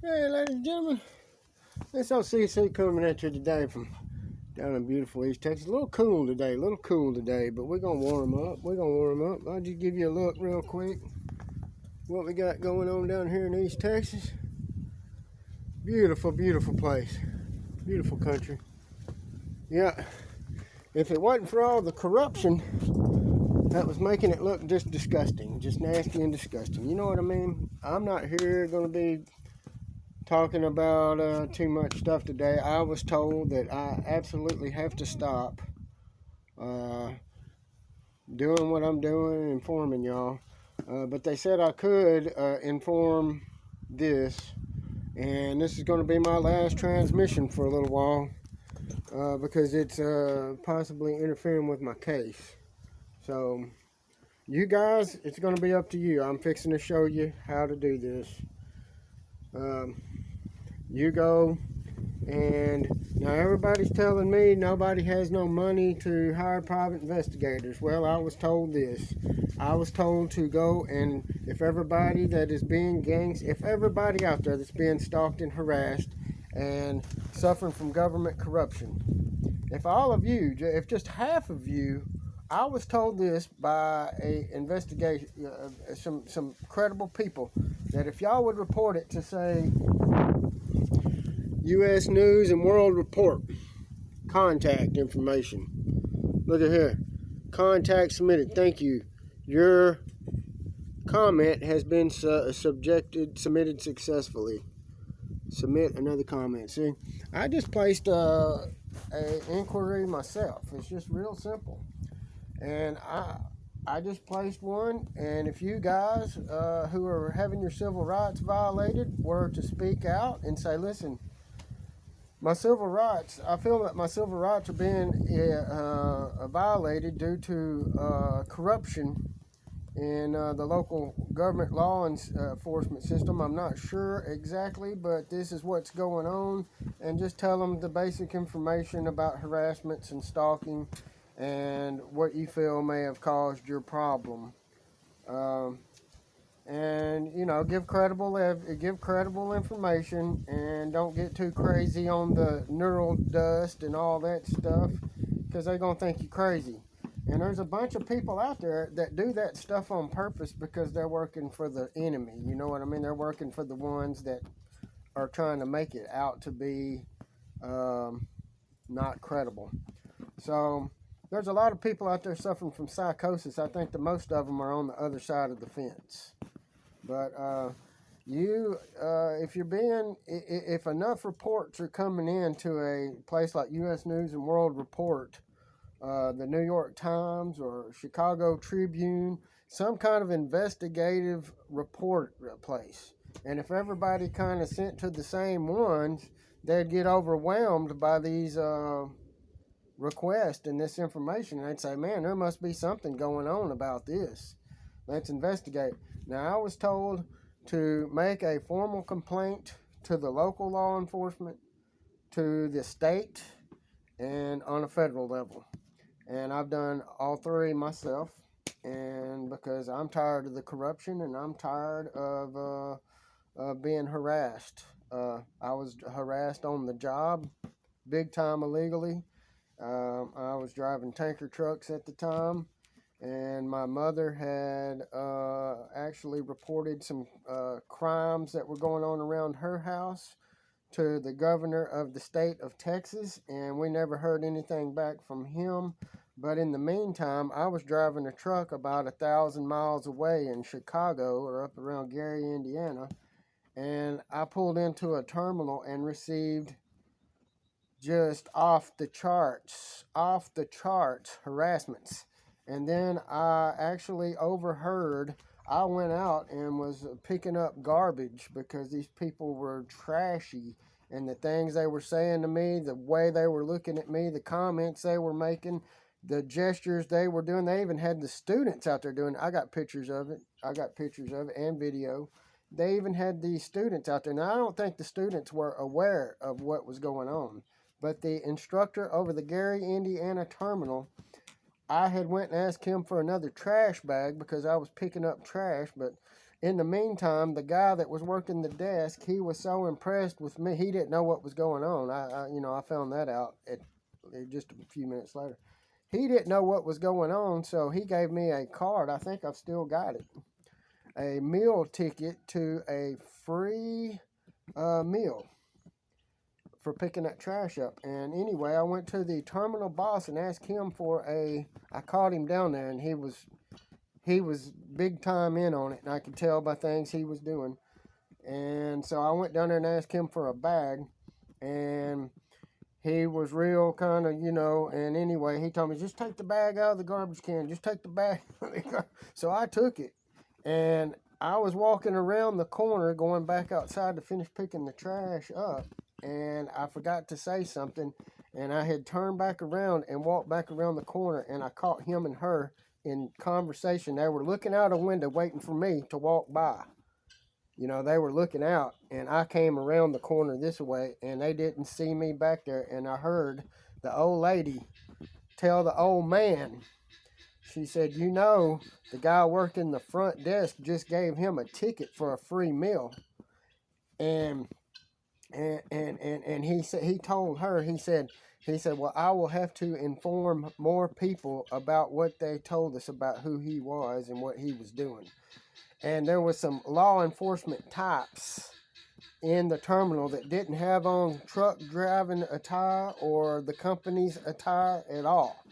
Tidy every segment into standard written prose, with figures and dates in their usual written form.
Hey, ladies and gentlemen, it's OCC coming at you today from down in beautiful East Texas. A little cool today, but we're going to warm up. I'll just give you a look real quick what we got going on down here in East Texas. Beautiful, beautiful place. Beautiful country. Yeah, if it wasn't for all the corruption that was making it look just disgusting, just nasty and disgusting. You know what I mean? I'm not here going to be talking about too much stuff today. I was told that I absolutely have to stop doing what I'm doing and informing y'all. But they said I could inform this. And this is going to be my last transmission for a little while because it's possibly interfering with my case. So, you guys, it's going to be up to you. I'm fixing to show you how to do this. You go, and now everybody's telling me nobody has no money to hire private investigators. Well, I was told this. I was told to go, and if everybody that is being if everybody out there that's being stalked and harassed and suffering from government corruption, if all of you, if just half of you, I was told this by a investigation, some credible people, that if y'all would report it to, say, U.S. News and World Report, contact information. Look at here. Contact submitted. Thank you. Your comment has been submitted successfully. Submit another comment. See, I just placed a inquiry myself. It's just real simple. And I just placed one, and if you guys who are having your civil rights violated were to speak out and say, listen, my civil rights, I feel that my civil rights are being violated due to corruption in the local government law enforcement system. I'm not sure exactly, but this is what's going on. And just tell them the basic information about harassments and stalking and what you feel may have caused your problem. And you know, give credible information, and don't get too crazy on the neural dust and all that stuff, because they're gonna think you crazy. And there's a bunch of people out there that do that stuff on purpose because they're working for the enemy. You know what I mean? They're working for the ones that are trying to make it out to be not credible. So there's a lot of people out there suffering from psychosis. I think that most of them are on the other side of the fence. But if enough reports are coming in to a place like U.S. News and World Report, the New York Times or Chicago Tribune, some kind of investigative report place, and if everybody kind of sent to the same ones, they'd get overwhelmed by these requests and this information, and they'd say, man, there must be something going on about this. Let's investigate. Now, I was told to make a formal complaint to the local law enforcement, to the state, and on a federal level. And I've done all three myself, and because I'm tired of the corruption and I'm tired of being harassed. I was harassed on the job, big time illegally. I was driving tanker trucks at the time, and my mother had actually reported some crimes that were going on around her house to the governor of the state of Texas, and we never heard anything back from him. But in the meantime, I was driving a truck about 1,000 miles away in Chicago, or up around Gary, Indiana, and I pulled into a terminal and received just off the charts harassments. And then I actually overheard, I went out and was picking up garbage because these people were trashy, and the things they were saying to me, the way they were looking at me, the comments they were making, the gestures they were doing. They even had the students out there doing it. I got pictures of it and video. They even had the students out there. Now, I don't think the students were aware of what was going on, but the instructor over the Gary, Indiana terminal, I had went and asked him for another trash bag because I was picking up trash, but in the meantime, the guy that was working the desk, he was so impressed with me. He didn't know what was going on. I found that out just a few minutes later. He didn't know what was going on, so he gave me a card. I think I've still got it. A meal ticket to a free meal for picking that trash up. And anyway, I went to the terminal boss and asked him for I caught him down there, and he was big time in on it, and I could tell by things he was doing. And so I went down there and asked him for a bag, and he was real kind of, and anyway, he told me, just take the bag out of the garbage can. Just take the bag. So I took it, and I was walking around the corner going back outside to finish picking the trash up, and I forgot to say something, and I had turned back around and walked back around the corner, and I caught him and her in conversation. They were looking out a window waiting for me to walk by. They were looking out, and I came around the corner this way, and they didn't see me back there. And I heard the old lady tell the old man, she said, the guy working the front desk just gave him a ticket for a free meal. And he said, he told her, he said, well, I will have to inform more people about what they told us about who he was and what he was doing. And there was some law enforcement types in the terminal that didn't have on truck driving attire or the company's attire at all.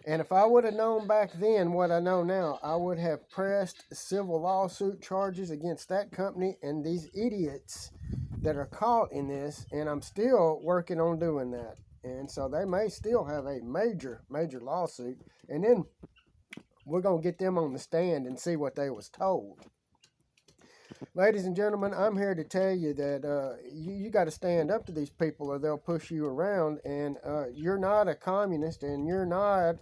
And if I would have known back then what I know now, I would have pressed civil lawsuit charges against that company and these idiots that are caught in this, and I'm still working on doing that. And so they may still have a major lawsuit, and then we're going to get them on the stand and see what they was told. Ladies and gentlemen, I'm here to tell you that you got to stand up to these people or they'll push you around, and you're not a communist, and you're not,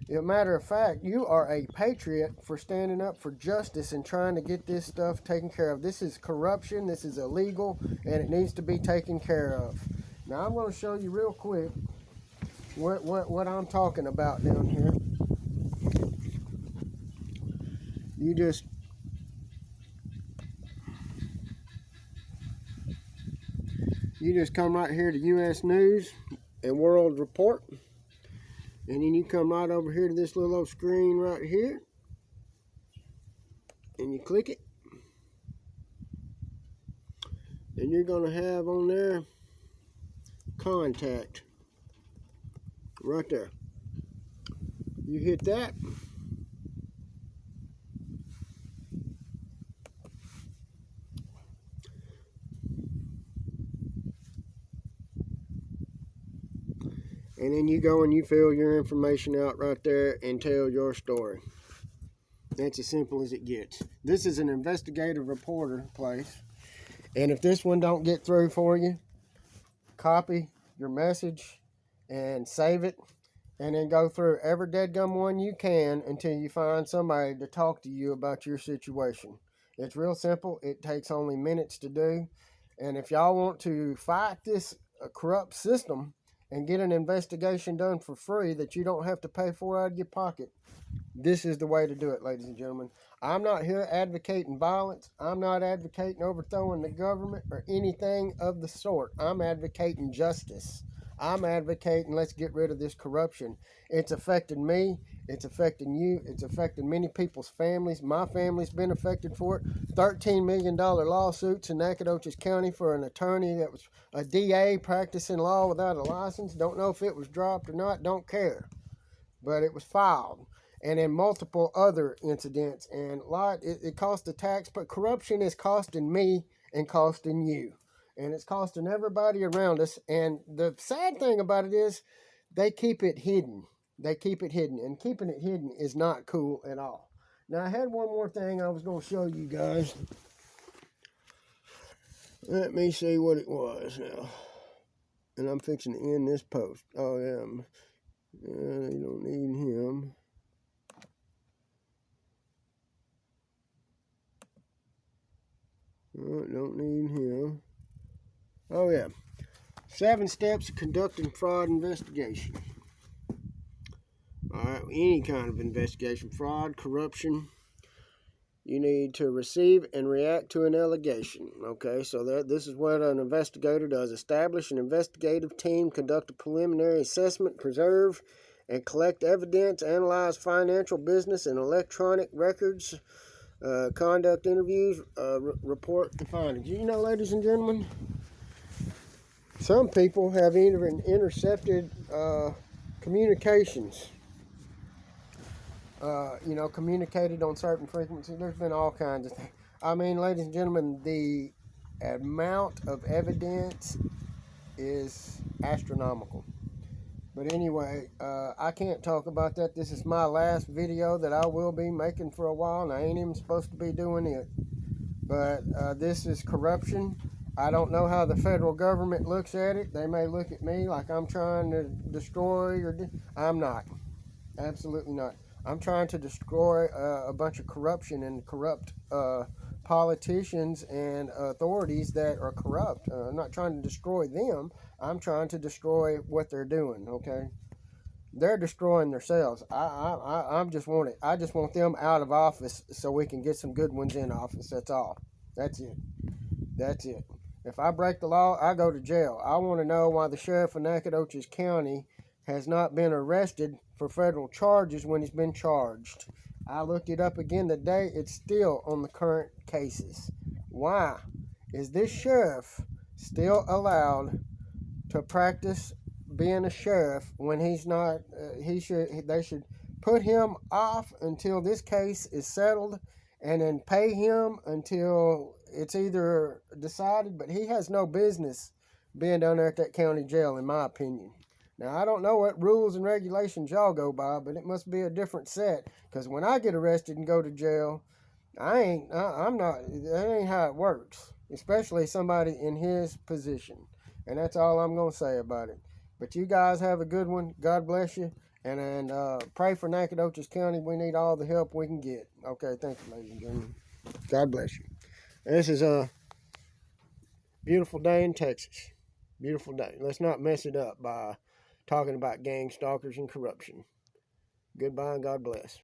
as a matter of fact, you are a patriot for standing up for justice and trying to get this stuff taken care of. This is corruption, this is illegal, and it needs to be taken care of. Now I'm going to show you real quick what I'm talking about down here. You just come right here to U.S. News and World Report, and then you come right over here to this little old screen right here, and you click it, and you're going to have on there contact right there. You hit that, and then you go and you fill your information out right there and tell your story. That's as simple as it gets. This is an investigative reporter place, and if this one don't get through for you, copy your message and save it, and then go through every deadgum one you can until you find somebody to talk to you about your situation. It's real simple. It takes only minutes to do, and if y'all want to fight this corrupt system and get an investigation done for free that you don't have to pay for out of your pocket, this is the way to do it, ladies and gentlemen. I'm not here advocating violence. I'm not advocating overthrowing the government or anything of the sort. I'm advocating justice. I'm advocating let's get rid of this corruption. It's affecting me. It's affecting you. It's affecting many people's families. My family's been affected for it. $13 million lawsuits in Nacogdoches County for an attorney that was a DA practicing law without a license. Don't know if it was dropped or not. Don't care. But it was filed. And in multiple other incidents. And it cost the tax. But corruption is costing me and costing you. And it's costing everybody around us. And the sad thing about it is they keep it hidden. They keep it hidden. And keeping it hidden is not cool at all. Now, I had one more thing I was going to show you guys. Let me see what it was now. And I'm fixing to end this post. Oh, yeah. You don't need him. Oh, don't need him. Oh, yeah. 7 steps to conducting fraud investigation. All right, any kind of investigation, fraud, corruption, you need to receive and react to an allegation. Okay, so this is what an investigator does: establish an investigative team, conduct a preliminary assessment, preserve and collect evidence, analyze financial, business, and electronic records, conduct interviews, report the findings. You know, ladies and gentlemen, some people have even intercepted communications. Communicated on certain frequencies. There's been all kinds of things. I mean, ladies and gentlemen, the amount of evidence is astronomical. But anyway, I can't talk about that. This is my last video that I will be making for a while, and I ain't even supposed to be doing it. But this is corruption. I don't know how the federal government looks at it. They may look at me like I'm trying to destroy I'm not. Absolutely not. I'm trying to destroy a bunch of corruption and corrupt politicians and authorities that are corrupt. I'm not trying to destroy them. I'm trying to destroy what they're doing. Okay, they're destroying themselves. I just want them out of office so we can get some good ones in office. That's all. That's it. That's it. If I break the law, I go to jail. I want to know why the sheriff of Nacogdoches County has not been arrested for federal charges when he's been charged. I looked it up again today. It's still on the current cases. Why is this sheriff still allowed to practice being a sheriff when he's not? They should put him off until this case is settled, and then pay him until it's either decided. But he has no business being down there at that county jail, in my opinion. Now, I don't know what rules and regulations y'all go by, but it must be a different set. Because when I get arrested and go to jail, I'm not, that ain't how it works. Especially somebody in his position. And that's all I'm going to say about it. But you guys have a good one. God bless you. And pray for Nacogdoches County. We need all the help we can get. Okay, thank you, ladies and gentlemen. God bless you. This is a beautiful day in Texas. Beautiful day. Let's not mess it up by talking about gang stalkers and corruption. Goodbye and God bless.